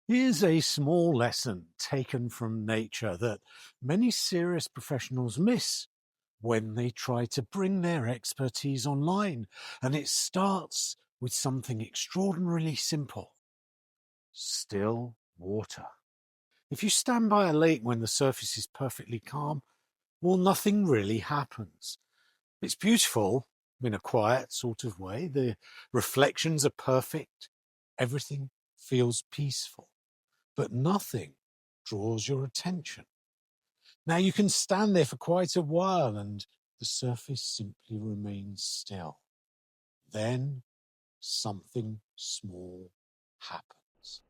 Here's a small lesson taken from nature that many serious professionals miss when they try to bring their expertise online. And it starts with something extraordinarily simple: still water. If you stand by a lake when the surface is perfectly calm, well, nothing really happens. It's beautiful in a quiet sort of way. The reflections are perfect. Everything feels peaceful, but nothing draws your attention. Now you can stand there for quite a while and the surface simply remains still. Then something small happens.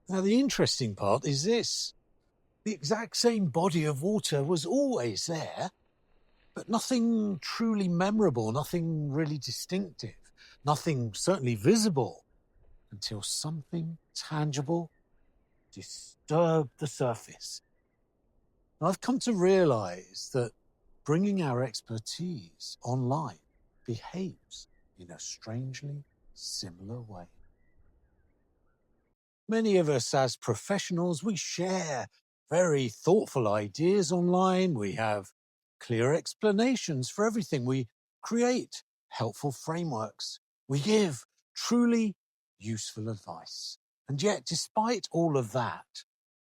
Now the interesting part is this: the exact same body of water was always there, but nothing truly memorable, nothing really distinctive, nothing certainly visible, until something tangible disturbed the surface. I've come to realize that bringing our expertise online behaves in a strangely similar way. Many of us as professionals, we share very thoughtful ideas online. We have clear explanations for everything. We create helpful frameworks. We give truly useful advice. And yet, despite all of that,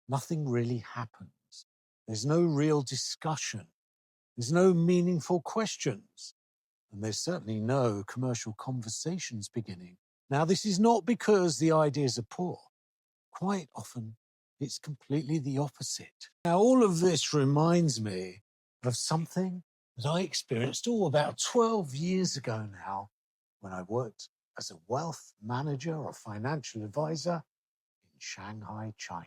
nothing really happens. There's no real discussion. There's no meaningful questions. And there's certainly no commercial conversations beginning. Now, this is not because the ideas are poor. Quite often, it's completely the opposite. Now, all of this reminds me of something that I experienced about 12 years ago now, when I worked as a wealth manager or financial advisor in Shanghai, China.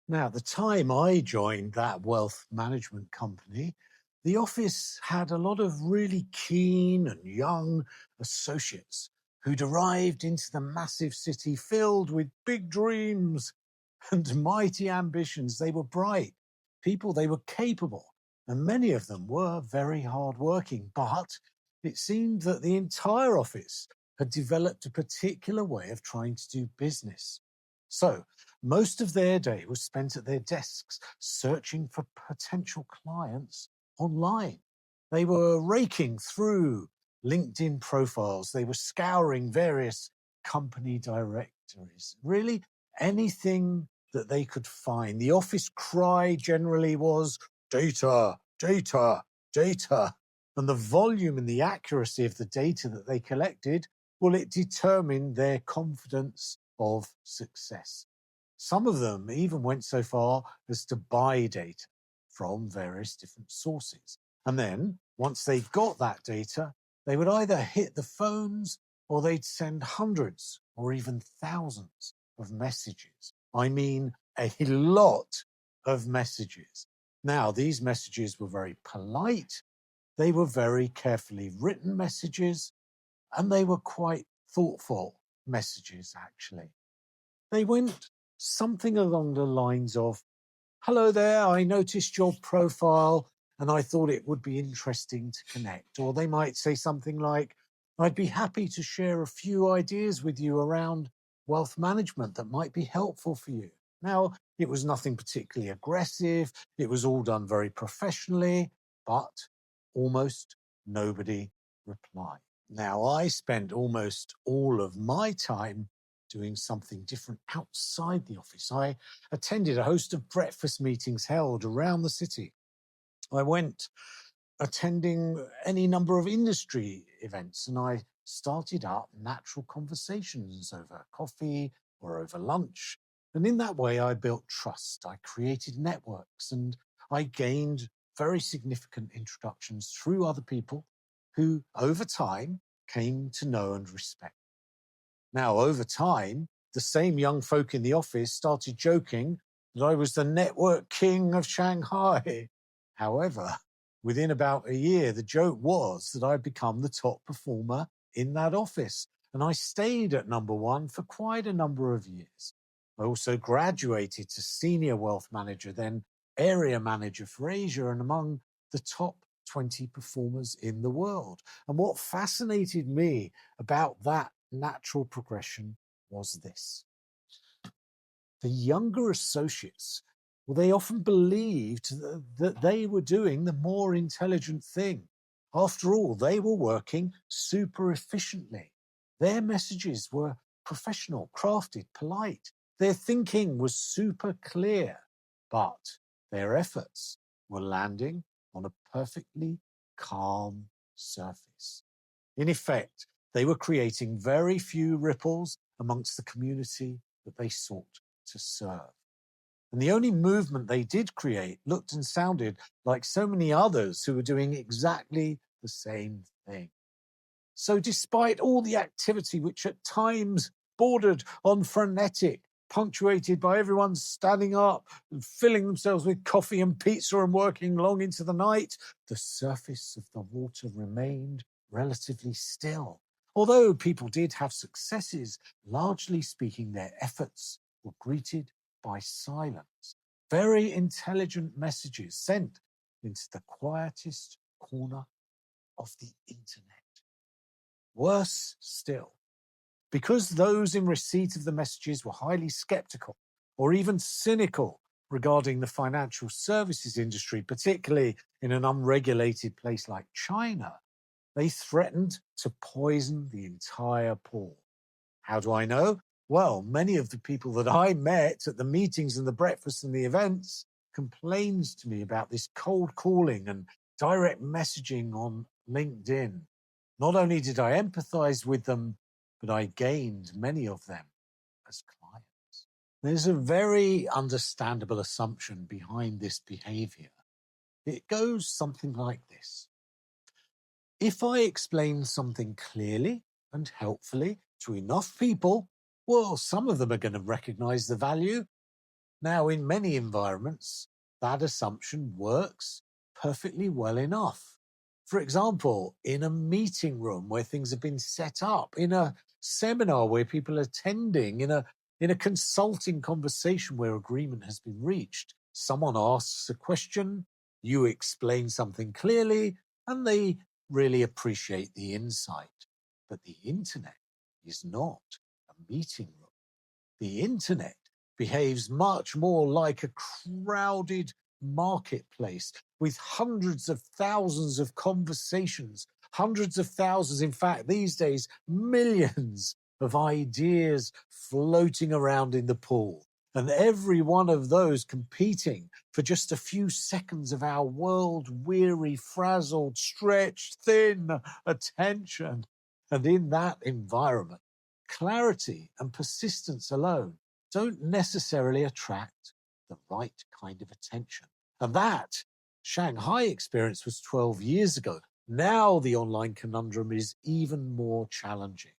Now, at the time I joined that wealth management company, the office had a lot of really keen and young associates who'd arrived into the massive city filled with big dreams and mighty ambitions. They were bright people, they were capable, and many of them were very hardworking. But it seemed that the entire office had developed a particular way of trying to do business. So most of their day was spent at their desks searching for potential clients online. They were raking through LinkedIn profiles. They were scouring various company directories. Really, anything that they could find. The office cry generally was data, data, data. And the volume and the accuracy of the data that they collected, well, it determined their confidence of success. Some of them even went so far as to buy data from various different sources. And then, once they got that data, they would either hit the phones or they'd send hundreds or even thousands of messages. I mean, a lot of messages. Now, these messages were very polite. They were very carefully written messages, and they were quite thoughtful messages, actually. They went something along the lines of, "Hello there, I noticed your profile and I thought it would be interesting to connect." Or they might say something like, "I'd be happy to share a few ideas with you around wealth management that might be helpful for you." Now, it was nothing particularly aggressive. It was all done very professionally, but almost nobody replied. Now, I spent almost all of my time doing something different outside the office. I attended a host of breakfast meetings held around the city. I went attending any number of industry events, and I started up natural conversations over coffee or over lunch. And in that way, I built trust. I created networks, and I gained very significant introductions through other people who, over time, came to know and respect. Now, over time, the same young folk in the office started joking that I was the network king of Shanghai. However, within about a year, the joke was that I'd become the top performer in that office, and I stayed at number one for quite a number of years. I also graduated to senior wealth manager, then area manager for Asia, and among the top 20 performers in the world. And what fascinated me about that natural progression was this. The younger associates, well, they often believed that they were doing the more intelligent thing. After all, they were working super efficiently. Their messages were professional, crafted, polite. Their thinking was super clear, but their efforts were landing on a perfectly calm surface. In effect, they were creating very few ripples amongst the community that they sought to serve. And the only movement they did create looked and sounded like so many others who were doing exactly the same thing. So despite all the activity, which at times bordered on frenetic, punctuated by everyone standing up and filling themselves with coffee and pizza and working long into the night, the surface of the water remained relatively still. Although people did have successes, largely speaking, their efforts were greeted by silence. Very intelligent messages sent into the quietest corner of the internet. Worse still, because those in receipt of the messages were highly skeptical or even cynical regarding the financial services industry, particularly in an unregulated place like China, they threatened to poison the entire pool. How do I know? Well, many of the people that I met at the meetings and the breakfasts and the events complained to me about this cold calling and direct messaging on LinkedIn. Not only did I empathize with them, but I gained many of them as clients. There's a very understandable assumption behind this behavior. It goes something like this. If I explain something clearly and helpfully to enough people, well, some of them are going to recognize the value. Now, in many environments, that assumption works perfectly well enough. For example, in a meeting room where things have been set up, in a seminar where people are attending, in a consulting conversation where agreement has been reached, someone asks a question, you explain something clearly, and they really appreciate the insight. But the internet is not a meeting room. The internet behaves much more like a crowded marketplace with hundreds of thousands of conversations, hundreds of thousands, in fact, these days, millions of ideas floating around in the pool. And every one of those competing for just a few seconds of our world-weary, frazzled, stretched, thin attention. And in that environment, clarity and persistence alone don't necessarily attract the right kind of attention. And that Shanghai experience was 12 years ago. Now the online conundrum is even more challenging.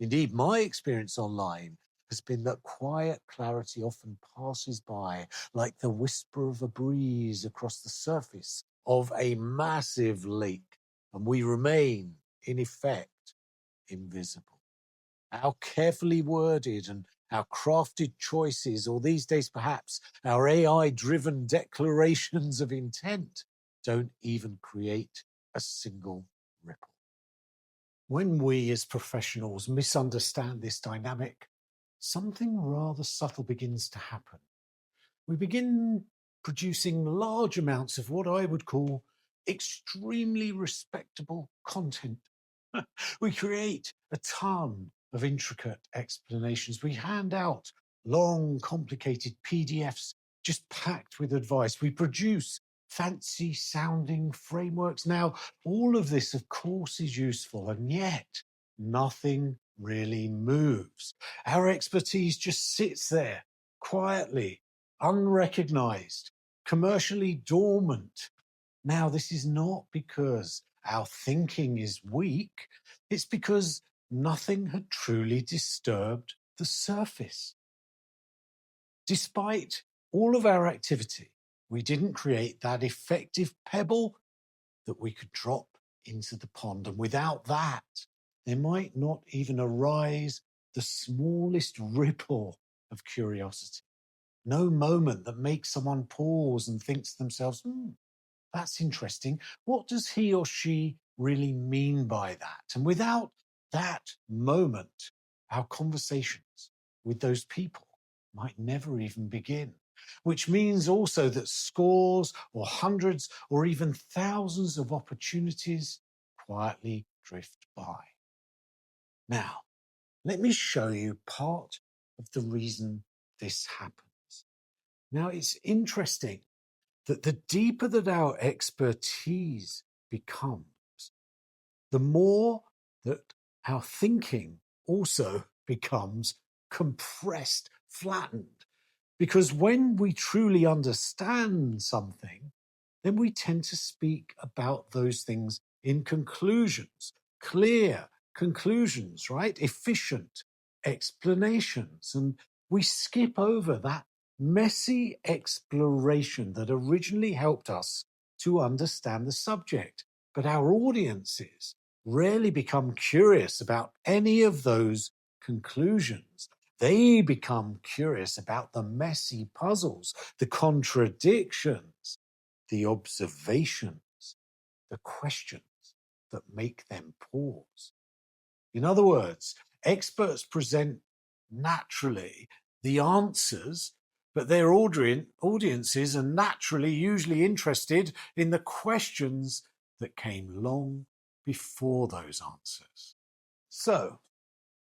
Indeed, my experience online has been that quiet clarity often passes by like the whisper of a breeze across the surface of a massive lake, and we remain, in effect, invisible. Our carefully worded and our crafted choices, or these days perhaps our AI-driven declarations of intent, don't even create a single ripple. When we as professionals misunderstand this dynamic, something rather subtle begins to happen. We begin producing large amounts of what I would call extremely respectable content. We create a ton of intricate explanations. We hand out long, complicated PDFs just packed with advice. We produce fancy sounding frameworks. Now, all of this, of course, is useful, and yet nothing really moves. Our expertise just sits there quietly, unrecognized, commercially dormant. Now, this is not because our thinking is weak, it's because nothing had truly disturbed the surface. Despite all of our activity, we didn't create that effective pebble that we could drop into the pond. And without that, there might not even arise the smallest ripple of curiosity. No moment that makes someone pause and think to themselves, that's interesting. What does he or she really mean by that? And without that moment, our conversations with those people might never even begin, which means also that scores or hundreds or even thousands of opportunities quietly drift by. Now, let me show you part of the reason this happens. Now, it's interesting that the deeper that our expertise becomes, the more that our thinking also becomes compressed, flattened. Because when we truly understand something, then we tend to speak about those things in conclusions, clear conclusions, right? Efficient explanations. And we skip over that messy exploration that originally helped us to understand the subject. But our audiences rarely become curious about any of those conclusions. They become curious about the messy puzzles, the contradictions, the observations, the questions that make them pause. In other words, experts present naturally the answers, but their audiences are naturally usually interested in the questions that came long before those answers. So,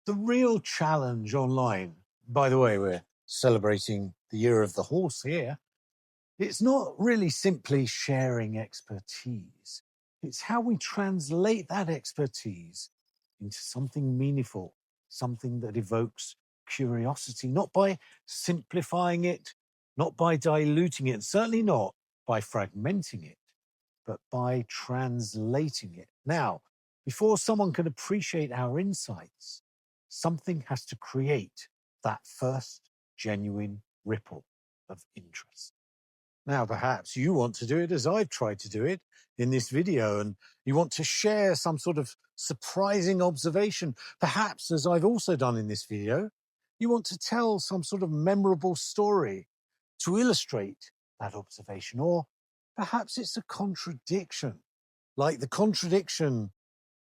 the real challenge online, by the way, we're celebrating the year of the horse here, it's not really simply sharing expertise. It's how we translate that expertise into something meaningful, something that evokes curiosity, not by simplifying it, not by diluting it, certainly not by fragmenting it, but by translating it. Now, before someone can appreciate our insights, something has to create that first genuine ripple of interest. Now, perhaps you want to do it as I've tried to do it in this video, and you want to share some sort of surprising observation. Perhaps, as I've also done in this video, you want to tell some sort of memorable story to illustrate that observation. Or perhaps it's a contradiction, like the contradiction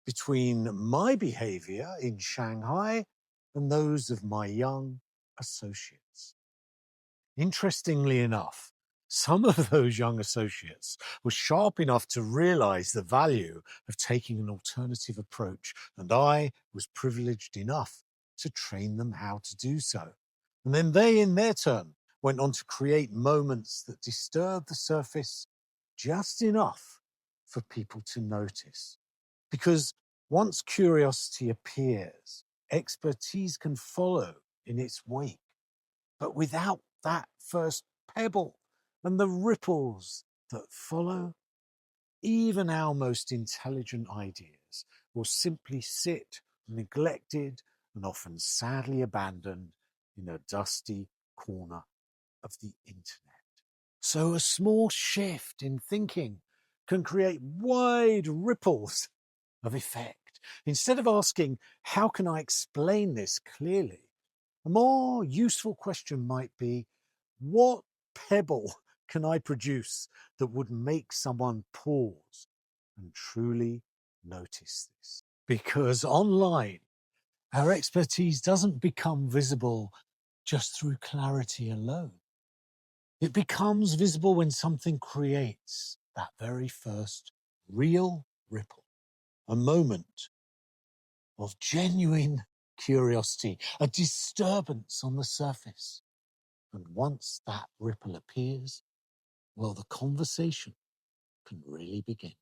between my behavior in Shanghai and those of my young associates. Interestingly enough, some of those young associates were sharp enough to realize the value of taking an alternative approach, and I was privileged enough to train them how to do so. And then they, in their turn, went on to create moments that disturb the surface just enough for people to notice. Because once curiosity appears, expertise can follow in its wake. But without that first pebble and the ripples that follow, even our most intelligent ideas will simply sit neglected and often sadly abandoned in a dusty corner of the internet. So a small shift in thinking can create wide ripples of effect. Instead of asking, how can I explain this clearly? A more useful question might be, what pebble can I produce that would make someone pause and truly notice this? Because online, our expertise doesn't become visible just through clarity alone. It becomes visible when something creates that very first real ripple, a moment of genuine curiosity, a disturbance on the surface. And once that ripple appears, well, the conversation can really begin.